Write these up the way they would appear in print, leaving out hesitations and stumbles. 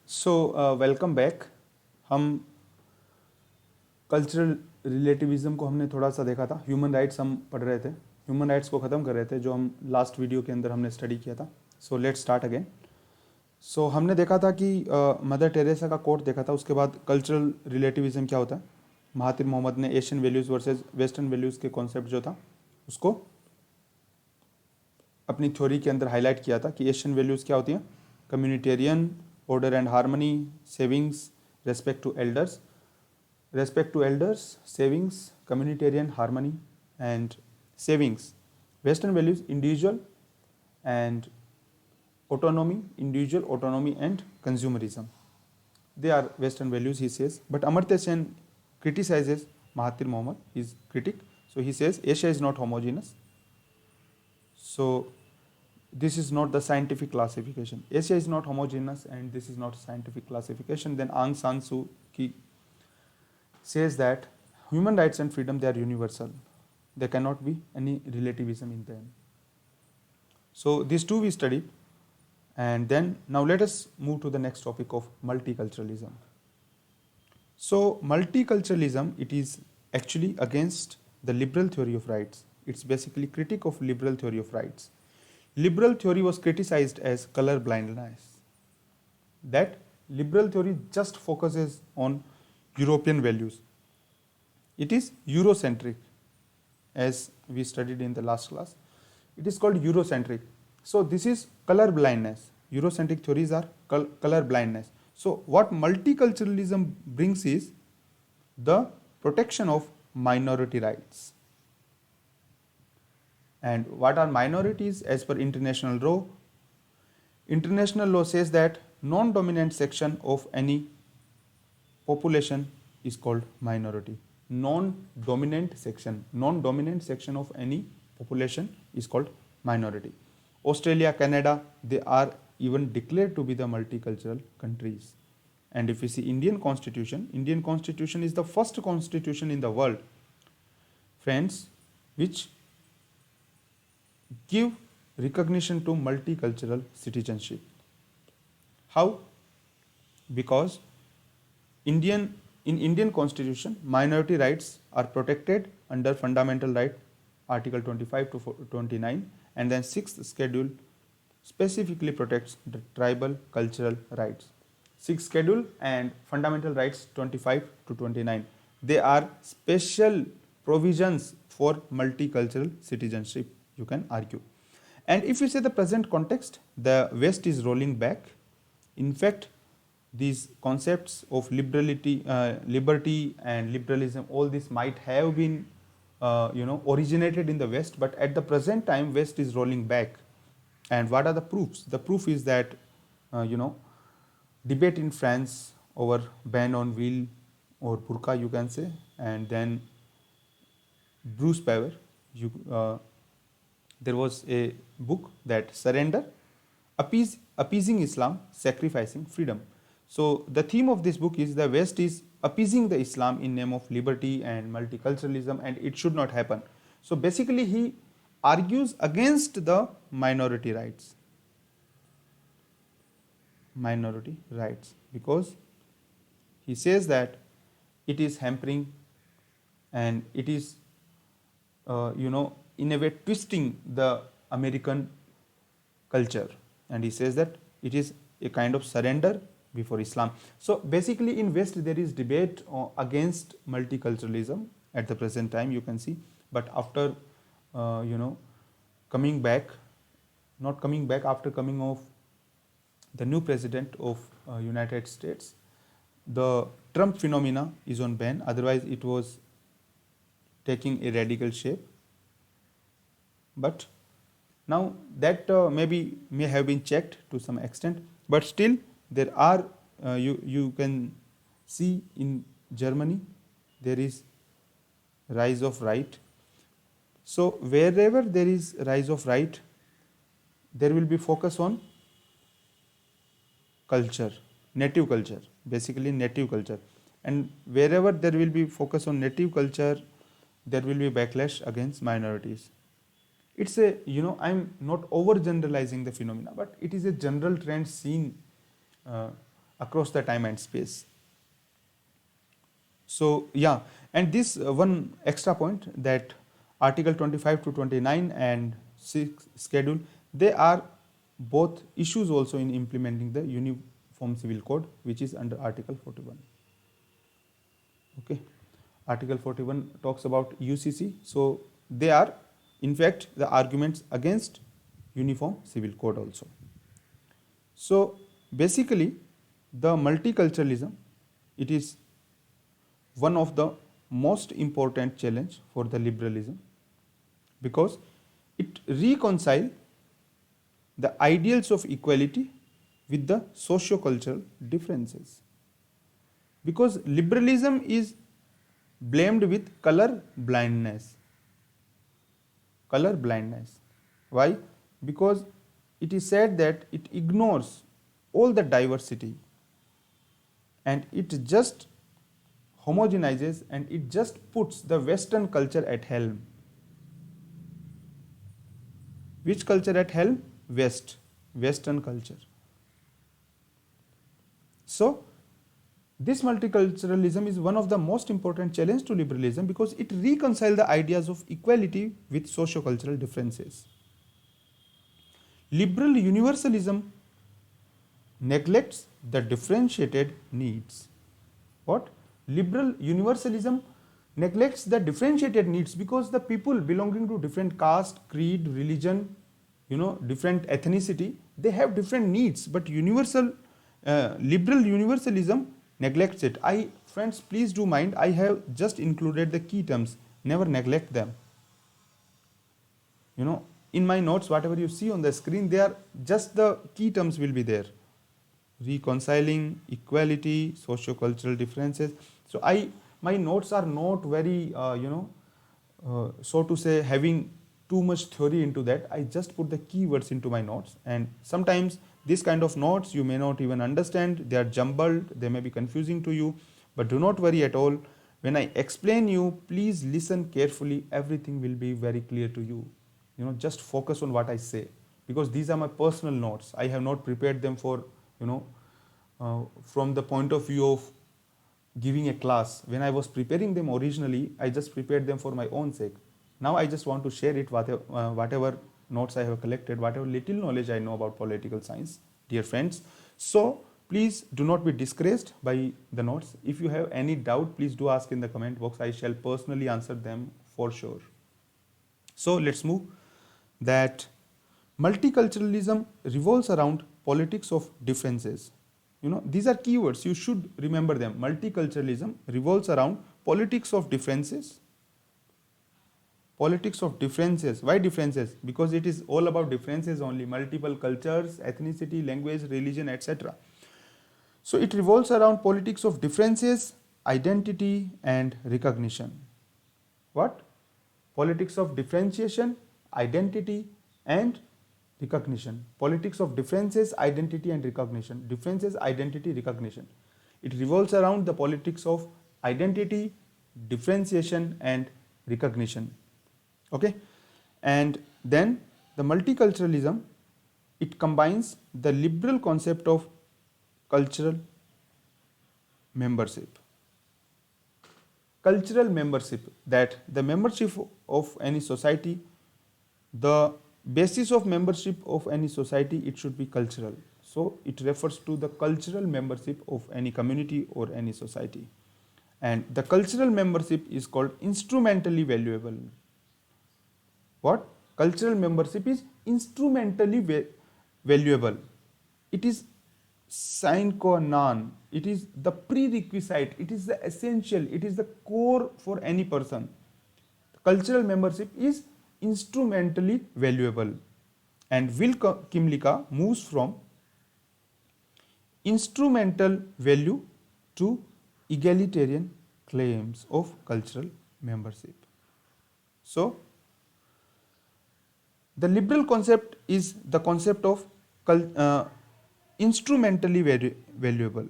Welcome back. हम cultural relativism को हमने थोड़ा सा देखा था। ह्यूमन राइट्स हम पढ़ रहे थे, ह्यूमन राइट्स को ख़त्म कर रहे थे जो हम लास्ट वीडियो के अंदर हमने स्टडी किया था। Let's start again. हमने देखा था कि मदर टेरेसा का कोट देखा था। उसके बाद कल्चरल रिलेटिविज्म क्या होता है। महातिर मोहम्मद ने Asian values versus western values के कॉन्सेप्ट जो था उसको अपनी थ्योरी के अंदर हाईलाइट किया था कि एशियन वैल्यूज़ क्या होती हैं। Communitarian, order and harmony, savings, respect to elders, savings, communitarian harmony and savings. Western values individual and autonomy, individual autonomy and consumerism. They are Western values, he says. But Amartya Sen criticizes Mahathir Mohamad, his critic. So he says Asia is not homogeneous. So this is not the scientific classification. Asia is not homogeneous and this is not scientific classification. Then Aung San Suu Kyi says that human rights and freedom, they are universal. There cannot be any relativism in them. So these two we studied, and then now let us move to the next topic of multiculturalism. So multiculturalism, it is actually against the liberal theory of rights. It's basically critique of liberal theory of rights. Liberal theory was criticized as color blindness. That liberal theory just focuses on European values. It is Eurocentric, as we studied in the last class. It is called Eurocentric. So this is color blindness. Eurocentric theories are color blindness. So what multiculturalism brings is the protection of minority rights. And what are minorities as per international law? International law says that non-dominant section of any population is called minority. Non-dominant section of any population is called minority. Australia, Canada, they are even declared to be the multicultural countries. And if we see Indian Constitution is the first constitution in the world, friends, which give recognition to multicultural citizenship. How? Because in Indian Constitution, minority rights are protected under Fundamental Right, Article 25 to 29, and then 6th Schedule specifically protects the tribal cultural rights. 6th Schedule and Fundamental Rights 25 to 29. They are special provisions for multicultural citizenship, you can argue. And if you say the present context, the West is rolling back. In fact, these concepts of liberty and liberalism, all this might have been originated in the West, but at the present time West is rolling back. And what are the proofs? The proof is that debate in France over ban on veil or burqa, you can say, and then Bruce Power, there was a book that Surrender, Appeasing Islam, Sacrificing Freedom. So the theme of this book is the West is appeasing the Islam in name of liberty and multiculturalism, and it should not happen. So basically he argues against the minority rights, because he says that it is hampering and it is in a way twisting the American culture, and he says that it is a kind of surrender before Islam. So basically in West there is debate against multiculturalism at the present time, you can see, but after coming back after coming of the new president of United States, the Trump phenomena is on ban, otherwise it was taking a radical shape. But now that may have been checked to some extent, but still there are you can see in Germany there is rise of right. So wherever there is rise of right, there will be focus on culture, native culture, basically native culture, and wherever there will be focus on native culture, there will be backlash against minorities. It's a, I'm not overgeneralizing the phenomena, but it is a general trend seen across the time and space. So yeah, and this one extra point, that Article 25 to 29 and 6 schedule, they are both issues also in implementing the Uniform Civil Code, which is under Article 41. Okay, Article 41 talks about UCC, so they are in fact the arguments against Uniform Civil Code also. So basically, the multiculturalism, it is one of the most important challenge for the liberalism, because it reconciles the ideals of equality with the socio-cultural differences. Because liberalism is blamed with color blindness. Color blindness. Why? Because it is said that it ignores all the diversity and it just homogenizes and it just puts the Western culture at helm. Which culture at helm? Western culture. So, this multiculturalism is one of the most important challenges to liberalism, because it reconciles the ideas of equality with socio-cultural differences. Liberal universalism neglects the differentiated needs. What? Liberal universalism neglects the differentiated needs, because the people belonging to different caste, creed, religion, different ethnicity, they have different needs, but liberal universalism neglects it. Friends, please do mind, I have just included the key terms, never neglect them. In my notes, whatever you see on the screen, they are just the key terms will be there. Reconciling, equality, socio-cultural differences. So my notes are not very, so to say, having too much theory into that. I just put the keywords into my notes, and sometimes this kind of notes you may not even understand. They are jumbled, they may be confusing to you, but do not worry at all. When I explain you, please listen carefully. Everything will be very clear to you. Just focus on what I say, because these are my personal notes. I have not prepared them for, from the point of view of giving a class. When I was preparing them originally, I just prepared them for my own sake. Now I just want to share it, whatever notes I have collected, whatever little knowledge I know about political science, dear friends. So please do not be disgraced by the notes. If you have any doubt, please do ask in the comment box. I shall personally answer them for sure. So let's move. That multiculturalism revolves around politics of differences. These are keywords, you should remember them. Multiculturalism revolves around politics of differences. Politics of differences. Why differences? Because it is all about differences only. Multiple cultures, ethnicity, language, religion, etc. So it revolves around politics of differences, identity and recognition. What? Politics of differentiation, identity and recognition. Politics of differences, identity and recognition. Differences, identity, recognition. It revolves around the politics of identity, differentiation and recognition. Okay, and then the multiculturalism, it combines the liberal concept of cultural membership. Cultural membership, that the membership of any society, the basis of membership of any society, it should be cultural. So it refers to the cultural membership of any community or any society. And the cultural membership is called instrumentally valuable. What? Cultural membership is instrumentally valuable. It is sine qua non. It is the prerequisite. It is the essential. It is the core for any person. Cultural membership is instrumentally valuable. And Will Kimlicka moves from instrumental value to egalitarian claims of cultural membership. So, the liberal concept is the concept of instrumentally valuable.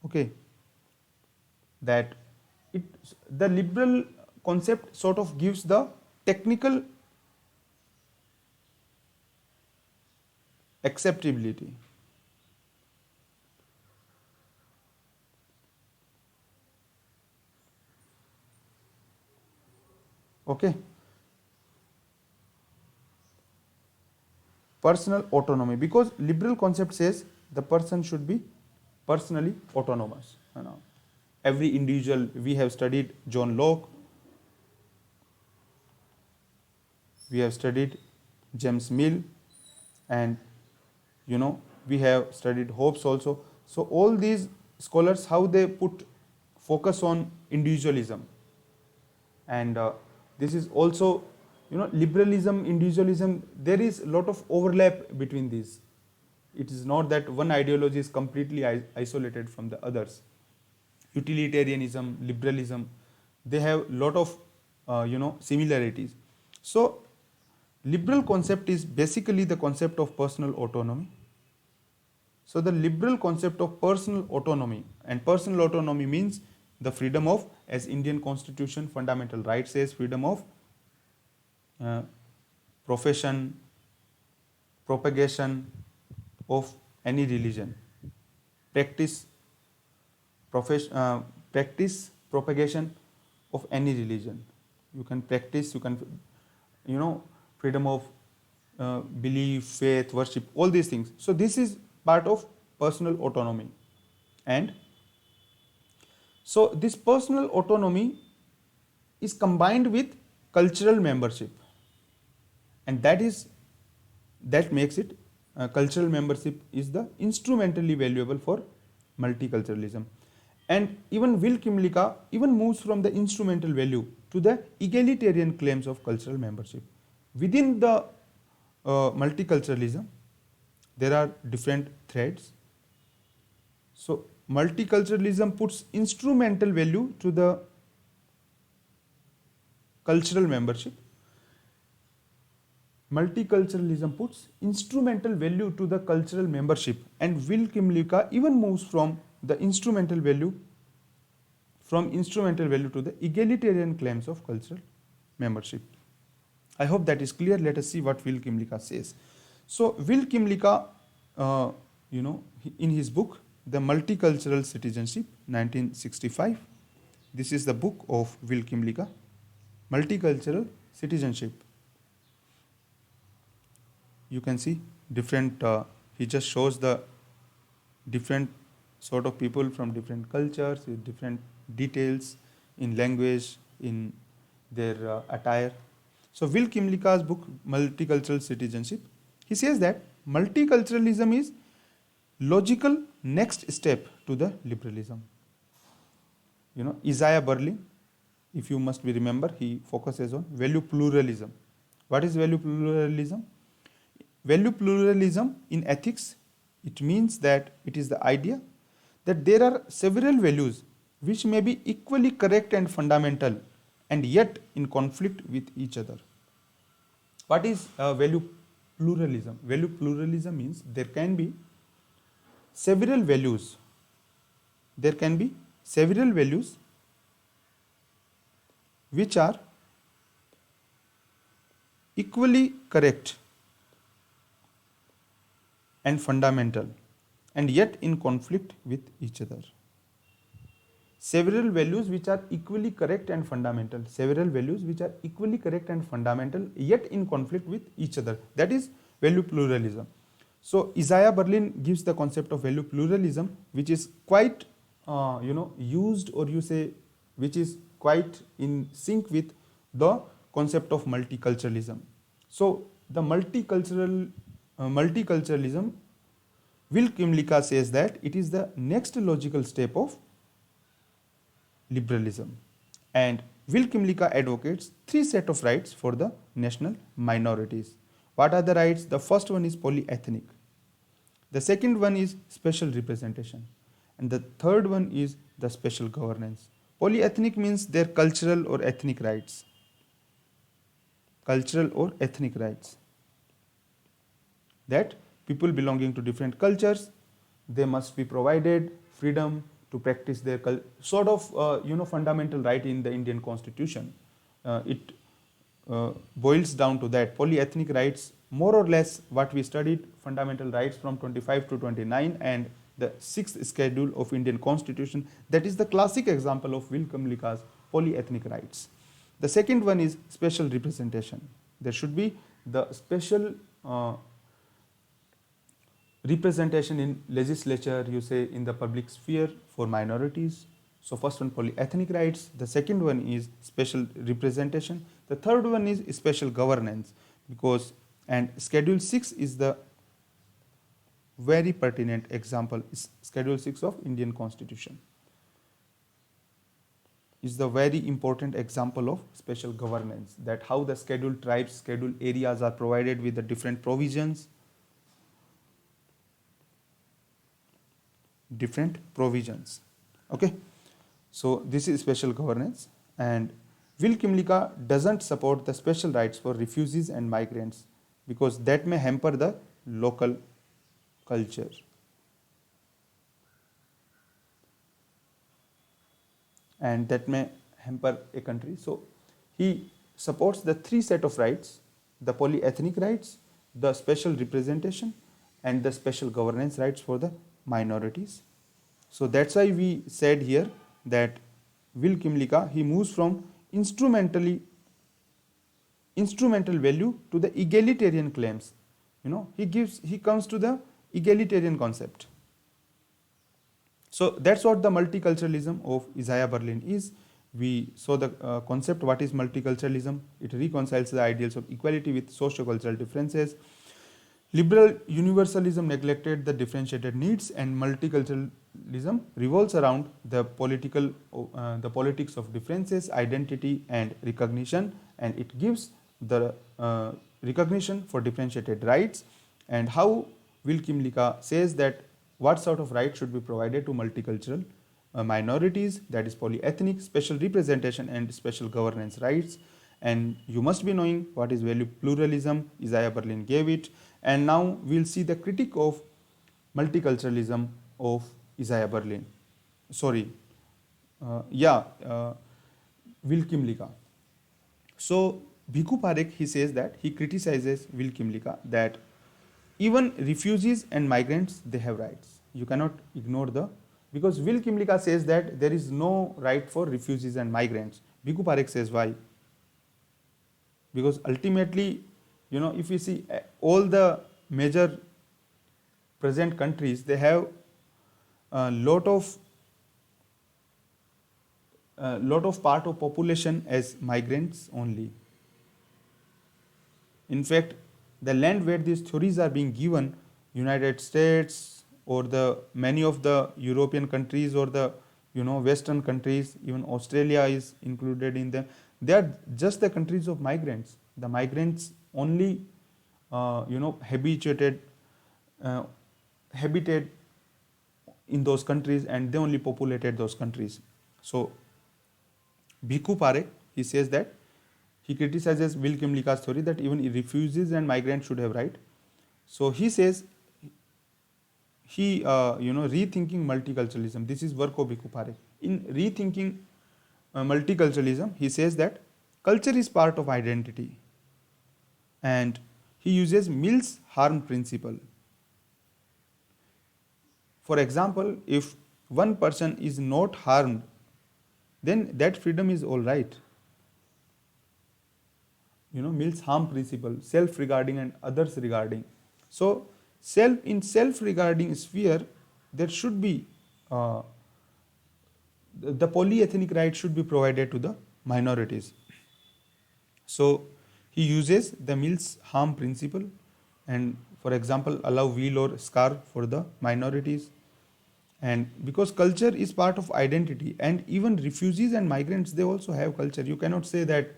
Okay, that the liberal concept sort of gives the technical acceptability. Okay. Personal autonomy, because liberal concept says the person should be personally autonomous. Every individual, we have studied John Locke, we have studied James Mill, and we have studied Hobbes also. So all these scholars, how they put focus on individualism, and this is also, liberalism, individualism, there is a lot of overlap between these. It is not that one ideology is completely isolated from the others. Utilitarianism, liberalism, they have lot of similarities. So liberal concept is basically the concept of personal autonomy. So the liberal concept of personal autonomy, and personal autonomy means the freedom of, as Indian Constitution fundamental right says, freedom of profession, propagation of any religion, practice, propagation of any religion. You can practice, you can, freedom of belief, faith, worship, all these things. So this is part of personal autonomy. And so this personal autonomy is combined with cultural membership, and that makes it, cultural membership is the instrumentally valuable for multiculturalism. And even Will Kimlicka even moves from the instrumental value to the egalitarian claims of cultural membership. Within the multiculturalism, there are different threads. So multiculturalism puts instrumental value to the cultural membership. Multiculturalism puts instrumental value to the cultural membership, and Will Kimlicka even moves from the instrumental value to the egalitarian claims of cultural membership. I hope that is clear. Let us see what Will Kimlicka says. So Will Kimlicka, in his book The Multicultural Citizenship, 1965, this is the book of Will Kimlicka, Multicultural Citizenship. You can see different, he just shows the different sort of people from different cultures with different details in language, in their attire. So Will Kimlicka's book, Multicultural Citizenship, he says that multiculturalism is logical next step to the liberalism. Isaiah Berlin, if you must be remember, he focuses on value pluralism. What is value pluralism? Value pluralism in ethics, it means that it is the idea that there are several values which may be equally correct and fundamental and yet in conflict with each other. What is value pluralism? Value pluralism means there can be several values. There can be several values which are equally correct and fundamental and yet in conflict with each other. Several values which are equally correct and fundamental. Several values which are equally correct and fundamental yet in conflict with each other. That is value pluralism. So Isaiah Berlin gives the concept of value pluralism, which is quite used, or you say which is quite in sync with the concept of multiculturalism. So the multiculturalism, Will Kimlicka says that it is the next logical step of liberalism. And Will Kimlicka advocates three sets of rights for the national minorities. What are the rights? The first one is polyethnic. The second one is special representation. And the third one is the special governance. Polyethnic means their cultural or ethnic rights. Cultural or ethnic rights. That people belonging to different cultures, they must be provided freedom to practice their sort of fundamental right in the Indian Constitution. It boils down to that. Polyethnic rights, more or less what we studied, fundamental rights from 25 to 29 and the 6th schedule of Indian Constitution. That is the classic example of Will Kimlicka's polyethnic rights. The second one is special representation. There should be the special representation in legislature, you say in the public sphere for minorities. So first one, polyethnic rights. The second one is special representation. The third one is special governance, because, and Schedule 6 is the very pertinent example. Schedule 6 of Indian Constitution is the very important example of special governance, that how the scheduled tribes, scheduled areas are provided with the different provisions. Okay, so this is special governance. And Will Kimlicka doesn't support the special rights for refugees and migrants because that may hamper the local culture. And that may hamper a country. So he supports the three set of rights: the polyethnic rights, the special representation, and the special governance rights for the minorities. So that's why we said here that Will Kimlicka, he moves from instrumental value to the egalitarian claims. He comes to the egalitarian concept. So that's what the multiculturalism of Isaiah Berlin is. We saw the concept, what is multiculturalism. It reconciles the ideals of equality with socio-cultural differences. Liberal universalism neglected the differentiated needs, and multiculturalism revolves around the politics of differences, identity, and recognition, and it gives the recognition for differentiated rights. And how Will Kimlicka says that what sort of rights should be provided to multicultural minorities, that is polyethnic, special representation, and special governance rights. And you must be knowing what is value pluralism. Isaiah Berlin gave it. And now we'll see the critique of multiculturalism of Isaiah Berlin. Will Kimlicka. So Bhikkhu Parekh, he says that he criticizes Will Kimlicka that even refugees and migrants, they have rights. You cannot ignore because Will Kimlicka says that there is no right for refugees and migrants. Bhikkhu Parekh says why? Because ultimately, if you see all the major present countries, they have a lot of part of population as migrants only. In fact, the land where these theories are being given, United States or the many of the European countries or the Western countries, even Australia is included in them. They are just the countries of migrants. The migrants only habited in those countries, and they only populated those countries. So Bhikkhu Parekh, he says that he criticizes Will Kimlicka's theory that even refugees and migrants should have right. So he says rethinking multiculturalism. This is work of Bhikkhu Parekh. In rethinking multiculturalism, he says that culture is part of identity, and he uses Mill's harm principle. For example, if one person is not harmed, then that freedom is all right. Mill's harm principle, self-regarding and others regarding. So in self-regarding sphere, there should be the polyethnic right should be provided to the minorities. So he uses the Mill's harm principle, and for example, allow wheel or scarf for the minorities. And because culture is part of identity, and even refugees and migrants, they also have culture. You cannot say that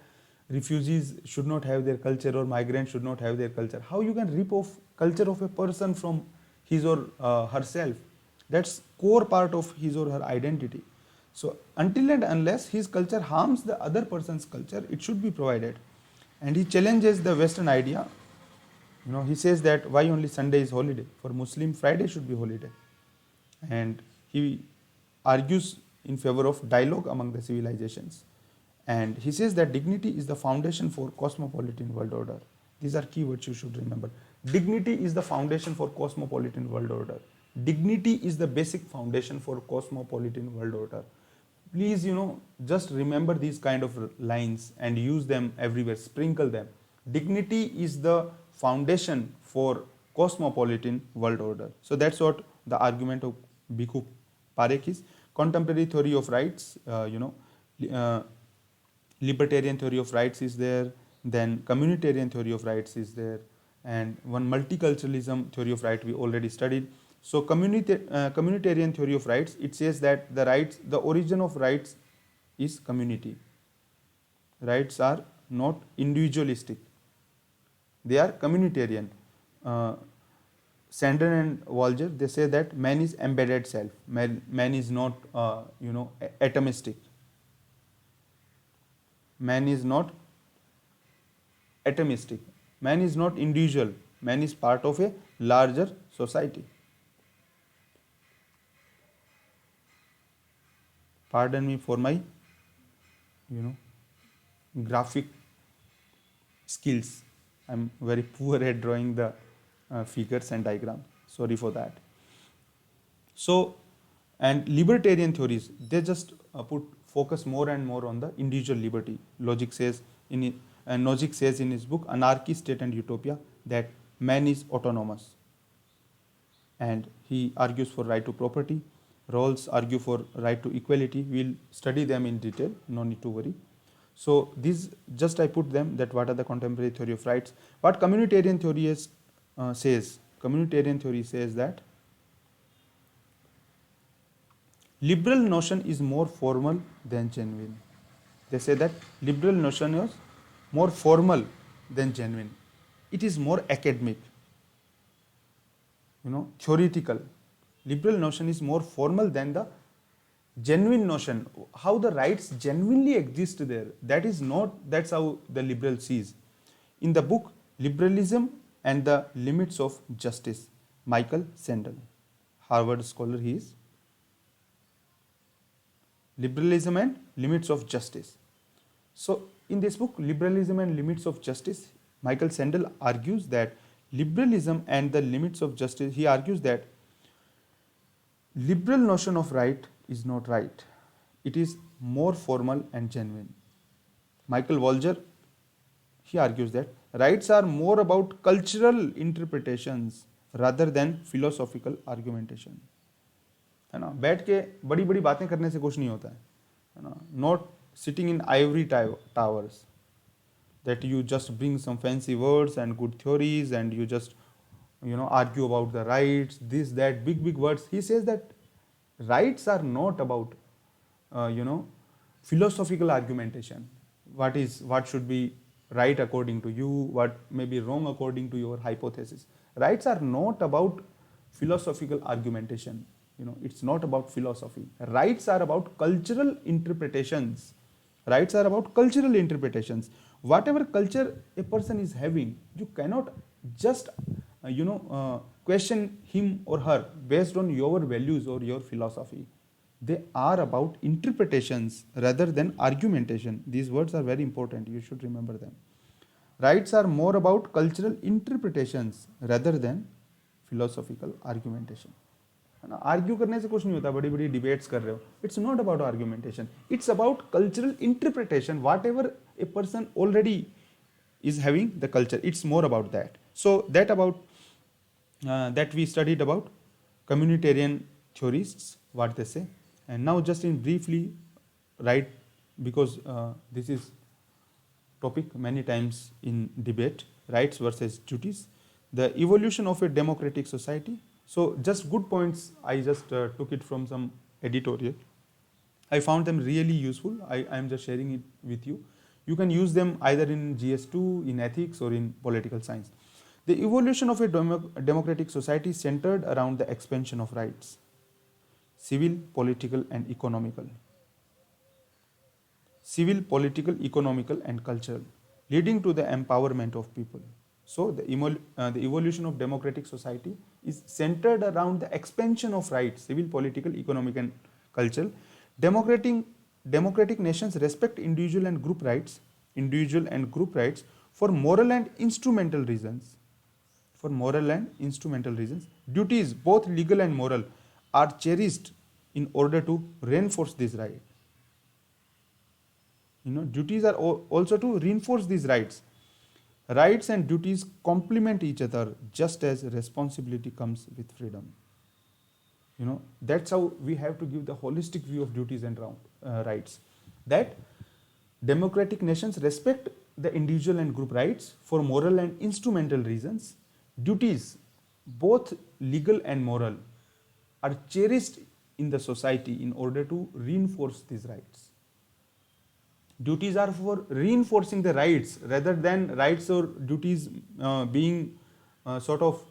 refugees should not have their culture or migrants should not have their culture. How you can rip off culture of a person from his or herself? That's core part of his or her identity. So until and unless his culture harms the other person's culture, it should be provided. And he challenges the Western idea. He says that why only Sunday is holiday? For Muslim, Friday should be holiday. And he argues in favor of dialogue among the civilizations. And he says that dignity is the foundation for cosmopolitan world order. These are keywords you should remember. Dignity is the foundation for cosmopolitan world order. Dignity is the basic foundation for cosmopolitan world order. Please, just remember these kind of lines and use them everywhere, sprinkle them. Dignity is the foundation for cosmopolitan world order. So that's what the argument of Bhikkhu Parekh is. Contemporary theory of rights, uh, libertarian theory of rights is there, then communitarian theory of rights is there, and one multiculturalism theory of right we already studied. So communitarian theory of rights, it says that the origin of rights is community. Rights are not individualistic, they are communitarian. uh, Sandon and Walger, they say that man is embedded self, man is not atomistic, man is not atomistic, man is not individual, man is part of a larger society. Pardon me for my graphic skills, I'm very poor at drawing the figures and diagrams, sorry for that. So, and libertarian theories, they just put focus more and more on the individual liberty. Logic says in his book Anarchy, State and Utopia that man is autonomous, and he argues for right to property. Rawls argue for right to equality. We'll study them in detail, no need to worry. So these just I put them, that what are the contemporary theory of rights. What communitarian theory says. Communitarian theory says that liberal notion is more formal than genuine. They say that liberal notion is more formal than genuine. It is more academic, theoretical. Liberal notion is more formal than the genuine notion. How the rights genuinely exist there, that's how the liberal sees. In the book Liberalism and the Limits of Justice, Michael Sandel, Harvard scholar he is. Liberalism and Limits of Justice. So in this book, Liberalism and Limits of Justice, Michael Sandel argues that liberalism and the limits of justice, he argues that liberal notion of right is not right. It is more formal and genuine. Michael Walger, he argues that rights are more about cultural interpretations rather than philosophical argumentation. है ना, बैठ के बड़ी बड़ी बातें करने से कुछ नहीं होता है ना, not sitting in Ivory towers that you just bring some fancy words and good theories and you just argue about the rights, this, that, big words. He says that rights are not about philosophical argumentation. What should be right according to you, what may be wrong according to your hypothesis. Rights are not about philosophical argumentation. It's not about philosophy. Rights are about cultural interpretations. Rights are about cultural interpretations. Whatever culture a person is having, you cannot just question him or her based on your values or your philosophy. They are about interpretations rather than argumentation. These words are very important, you should remember them. Rights are more about cultural interpretations rather than philosophical argumentation. Argue करने से कुछ नहीं होता, बड़ी बड़ी debates कर रहे हो. It's not about argumentation, it's about cultural interpretation. What ever a person already is having the culture, it's more about that. So that we studied about communitarian theorists, what they say. And now just in briefly, right, because this is topic many times in debate, rights versus duties, the evolution of a democratic society. So just good points, I just took it from some editorial. I found them really useful. I am just sharing it with you. You can use them either in GS2, in ethics, or in political science. The evolution of a democratic society is centered around the expansion of rights, civil, political, and economical. Civil, political, economical, and cultural, leading to the empowerment of people. So the evolution of democratic society is centered around the expansion of rights, civil, political, economic, and cultural. Democratic nations respect individual and group rights for moral and instrumental reasons. Duties, both legal and moral, are cherished in order to reinforce this right. Duties are also to reinforce these rights. Rights and duties complement each other just as responsibility comes with freedom. That's how we have to give the holistic view of duties and rights. That democratic nations respect the individual and group rights for moral and instrumental reasons. Duties, both legal and moral, are cherished in the society in order to reinforce these rights. Duties are for reinforcing the rights rather than rights or duties being sort of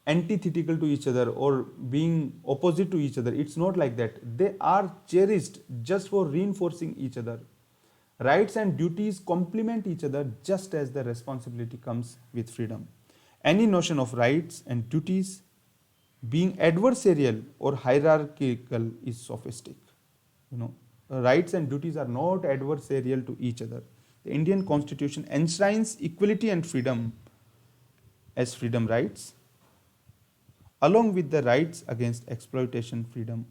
antithetical to each other or being opposite to each other. It's not like that. They are cherished just for reinforcing each other. Rights and duties complement each other just as the responsibility comes with freedom. Any notion of rights and duties being adversarial or hierarchical is sophistic. Rights and duties are not adversarial to each other. The Indian Constitution enshrines equality and freedom as freedom rights, along with the rights against exploitation, freedom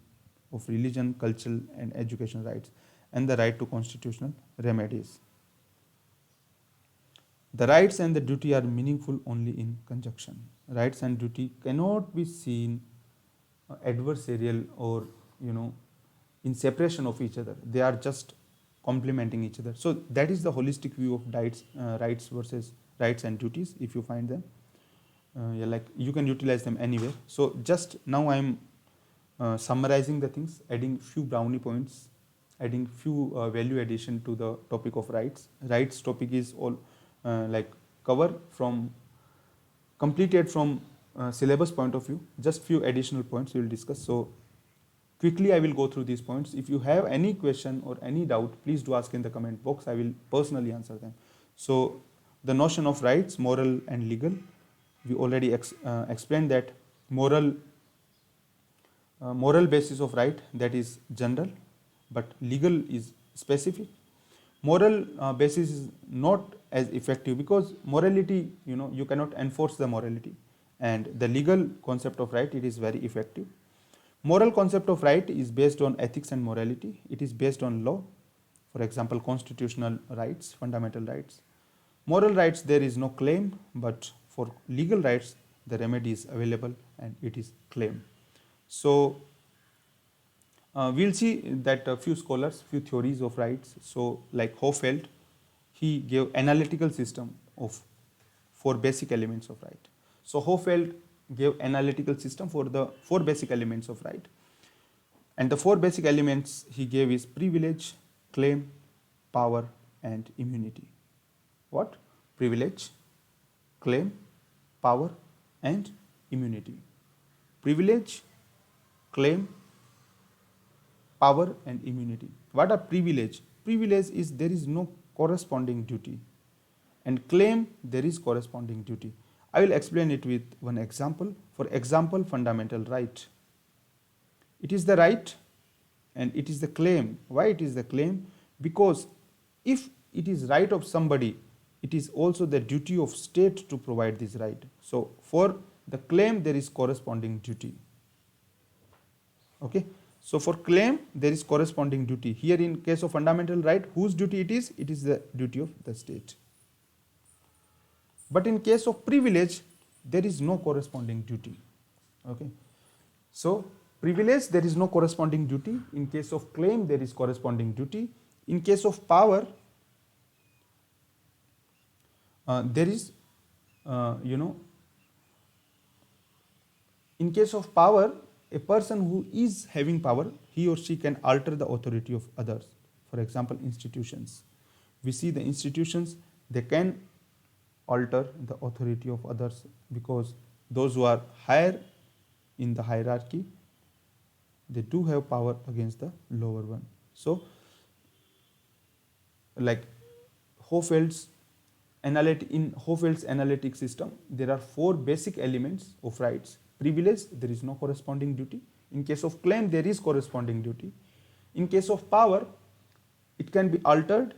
of religion, cultural and education rights, and the right to constitutional remedies. The rights and the duty are meaningful only in conjunction. Rights and duty cannot be seen adversarial or in separation of each other. They are just complementing each other. So that is the holistic view of rights versus rights and duties. If you find them, you can utilize them anywhere. So just now I am summarizing the things, adding few brownie points, adding few value addition to the topic of rights. Rights topic is all cover from completed from syllabus point of view. Just few additional points we will discuss. So quickly I will go through these points. If you have any question or any doubt, please do ask in the comment box. I will personally answer them. So the notion of rights, moral and legal. We already explained that moral basis of right, that is general, but legal is specific. Moral basis is not as effective because morality, you cannot enforce the morality, and the legal concept of right, it is very effective. Moral concept of right is based on ethics and morality. It is based on law, for example, constitutional rights, fundamental rights. Moral rights, there is no claim, but for legal rights, the remedy is available and it is claim. So we'll see that a few scholars, few theories of rights. So like Hofeld, he gave analytical system of 4 basic elements of right. So Hofeld gave analytical system for the 4 basic elements of right. And the 4 basic elements he gave is privilege, claim, power and immunity. What? Privilege, claim, power and immunity. Privilege, claim, power and immunity. What are privilege? Privilege is there is no corresponding duty, and claim, there is corresponding duty. I will explain it with one example. For example, fundamental right. It is the right and it is the claim. Why it is the claim? Because if it is right of somebody, it is also the duty of state to provide this right. So for the claim, there is corresponding duty. Okay. So for claim, there is corresponding duty. Here in case of fundamental right, whose duty it is? It is the duty of the state. But in case of privilege, there is no corresponding duty. Okay. So privilege, there is no corresponding duty. In case of claim, there is corresponding duty. In case of power, there is, in case of power, a person who is having power, he or she can alter the authority of others. For example, institutions. We see the institutions, they can alter the authority of others because those who are higher in the hierarchy, they do have power against the lower one. So, like Hofeld's analytic system, there are 4 basic elements of rights. Privilege, there is no corresponding duty. In case of claim, there is corresponding duty. In case of power, it can be altered,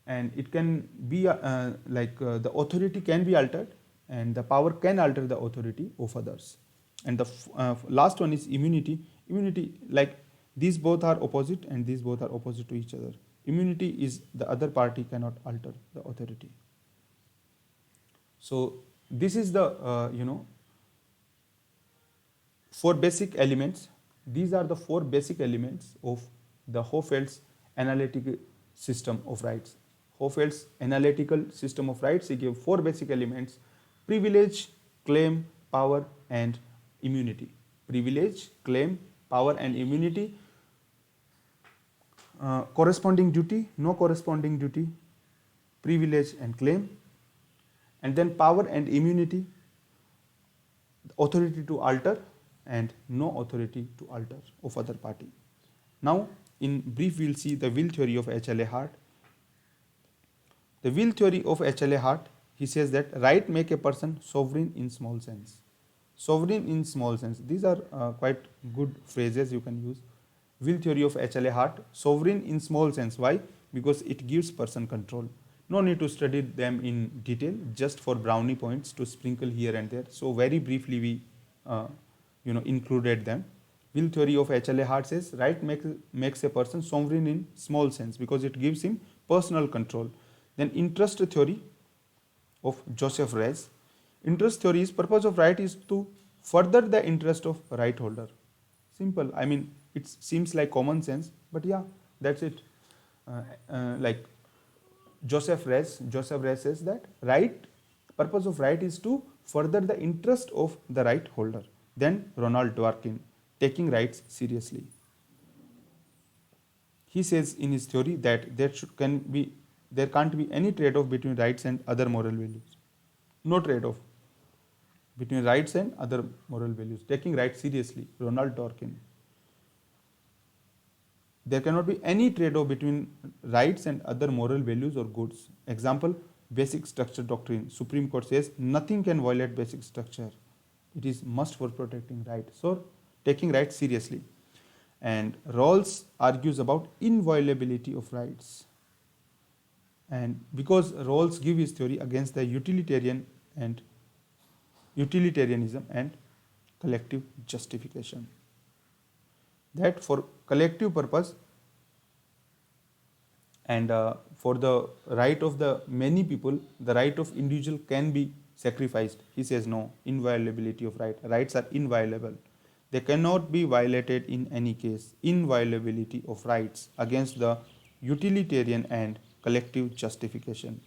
and it can be the authority can be altered, and the power can alter the authority of others. And the last one is immunity. Immunity, like these both are opposite and these both are opposite to each other. Immunity is the other party cannot alter the authority. So this is the four basic elements. These are the four basic elements of the Hofeld's analytical system of rights. Hofeld's analytical system of rights, he gave four basic elements: privilege, claim, power, and immunity. Privilege, claim, power, and immunity. Corresponding duty, no corresponding duty, privilege and claim, and then power and immunity, authority to alter and no authority to alter of other party. Now, in brief, we will see the will theory of H.L.A. Hart. The will theory of H.L.A. Hart, he says that right make a person sovereign in small sense. Sovereign in small sense. These are quite good phrases you can use. Will theory of H.L.A. Hart, sovereign in small sense. Why? Because it gives person control. No need to study them in detail, just for brownie points to sprinkle here and there. So very briefly we included them. Will theory of H.L.A. Hart says right makes a person sovereign in small sense because it gives him personal control. Then interest theory of Joseph Raz. Interest theory is purpose of right is to further the interest of right holder. Simple. I mean, it seems like common sense, but yeah, that's it. Like Joseph Raz says that purpose of right is to further the interest of the right holder. Then Ronald Dworkin, taking rights seriously. He says in his theory that there can't be any trade-off between rights and other moral values. No trade-off between rights and other moral values. Taking rights seriously, Ronald Dworkin. There cannot be any trade-off between rights and other moral values or goods. Example, basic structure doctrine. Supreme Court says nothing can violate basic structure. It is must for protecting right. So, taking rights seriously. And Rawls argues about inviolability of rights. And because Rawls gives his theory against the utilitarianism and collective justification. That for collective purpose and for the right of the many people, the right of individual can be sacrificed. He says no, inviolability of right. Rights are inviolable. They cannot be violated in any case. Inviolability of rights against the utilitarian and collective justification.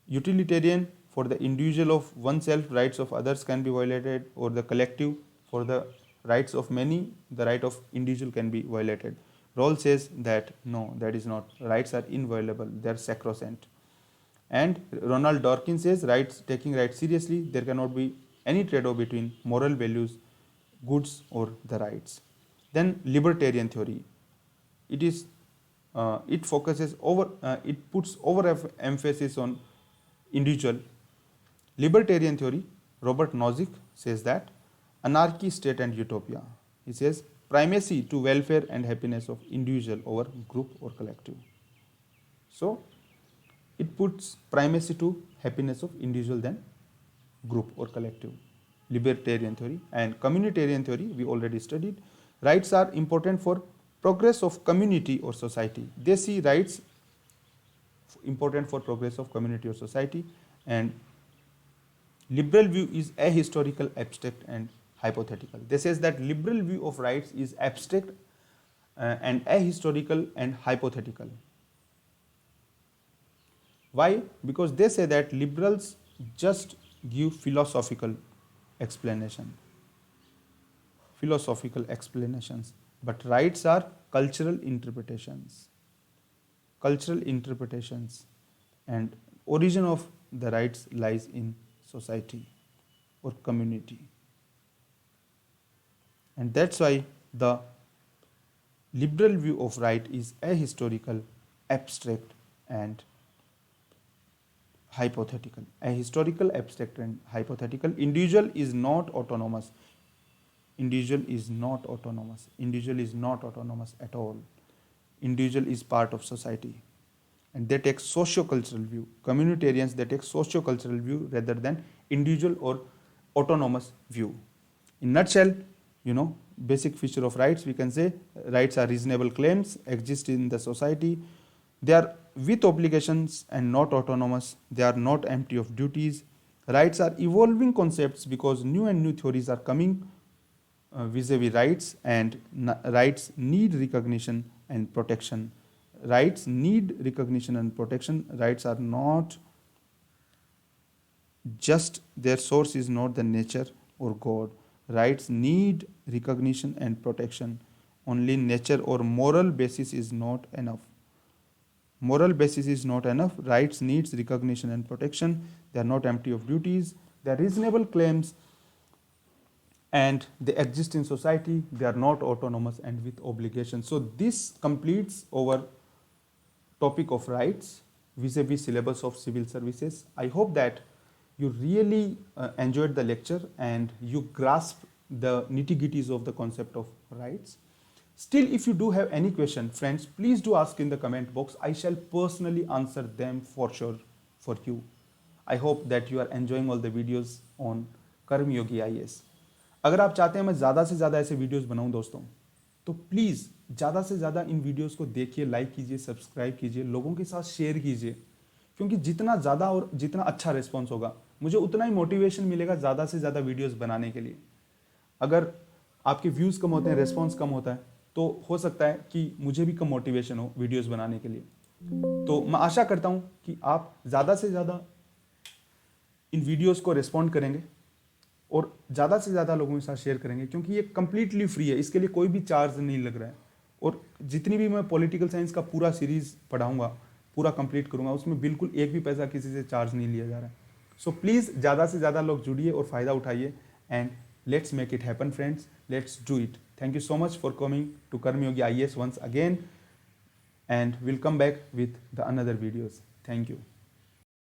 Utilitarian, for the individual of oneself, rights of others can be violated, or the collective, for the rights of many, the right of individual can be violated. Rawls says that no, that is not. Rights are inviolable, they are sacrosanct. And Ronald Dworkin says taking rights seriously, there cannot be any trade-off between moral values, goods, or the rights. Then libertarian theory. It puts overemphasis on individual. Libertarian theory, Robert Nozick says that anarchy, state, and utopia. He says primacy to welfare and happiness of individual over group or collective. So, it puts primacy to happiness of individual than group or collective. Libertarian theory. And communitarian theory, we already studied. Rights are important for progress of community or society. They see rights important for progress of community or society. And liberal view is ahistorical, abstract, and hypothetical. They says that liberal view of rights is abstract and ahistorical and hypothetical. Why? Because they say that liberals just give philosophical explanations, but rights are cultural interpretations, and origin of the rights lies in society or community. And that's why the liberal view of right is ahistorical, abstract, and hypothetical. Ahistorical, abstract, and hypothetical. Individual is not autonomous. Individual is not autonomous at all. Individual is part of society. And they take socio-cultural view. Communitarians, they take socio-cultural view rather than individual or autonomous view. In nutshell, basic feature of rights, we can say rights are reasonable claims, exist in the society, They are with obligations and not autonomous. They are not empty of duties. Rights are evolving concepts because new and new theories are coming vis-a-vis rights, and rights need recognition and protection. Rights need recognition and protection. Rights are not just, their source is not the nature or God. Rights need recognition and protection. Only nature or moral basis is not enough. Moral basis is not enough. Rights needs recognition and protection. They are not empty of duties. They are reasonable claims and they exist in society. They are not autonomous and with obligations. So this completes our topic of rights vis-a-vis syllabus of civil services. I hope that you really enjoyed the lecture and you grasp the nitty-gritties of the concept of rights. Still, if you do have any question, friends, please do ask in the comment box. I shall personally answer them for sure for you. I hope that you are enjoying all the videos on कर्म योगी IAS. अगर आप चाहते हैं मैं ज़्यादा से ज़्यादा ऐसे वीडियोस बनाऊं दोस्तों, तो प्लीज़ ज़्यादा से ज़्यादा इन वीडियोस को देखिए, लाइक कीजिए, सब्सक्राइब कीजिए, लोगों के साथ शेयर कीजिए, क्योंकि जितना ज़्यादा और जितना अच्छा रिस्पॉन्स होगा मुझे उतना ही मोटिवेशन मिलेगा ज़्यादा से ज़्यादा वीडियोस बनाने के लिए. अगर आपके व्यूज़ कम होते हैं, रिस्पॉन्स कम होता है, तो हो सकता है कि मुझे भी कम मोटिवेशन हो वीडियोस बनाने के लिए. तो मैं आशा करता हूं कि आप ज़्यादा से ज़्यादा इन वीडियोस को रिस्पॉन्ड करेंगे और ज़्यादा से ज़्यादा लोगों के साथ शेयर करेंगे, क्योंकि ये कम्प्लीटली फ्री है, इसके लिए कोई भी चार्ज नहीं लग रहा है. और जितनी भी मैं पॉलिटिकल साइंस का पूरा सीरीज़ पढ़ाऊँगा, पूरा कंप्लीट करूँगा, उसमें बिल्कुल एक भी पैसा किसी से चार्ज नहीं लिया जा रहा है. सो प्लीज़ ज़्यादा से ज़्यादा लोग जुड़िए और फ़ायदा उठाइए and let's make it happen, friends. Let's do it. Thank you so much for coming to Karma Yogi IAS once again, and we'll come back with the another videos. Thank you.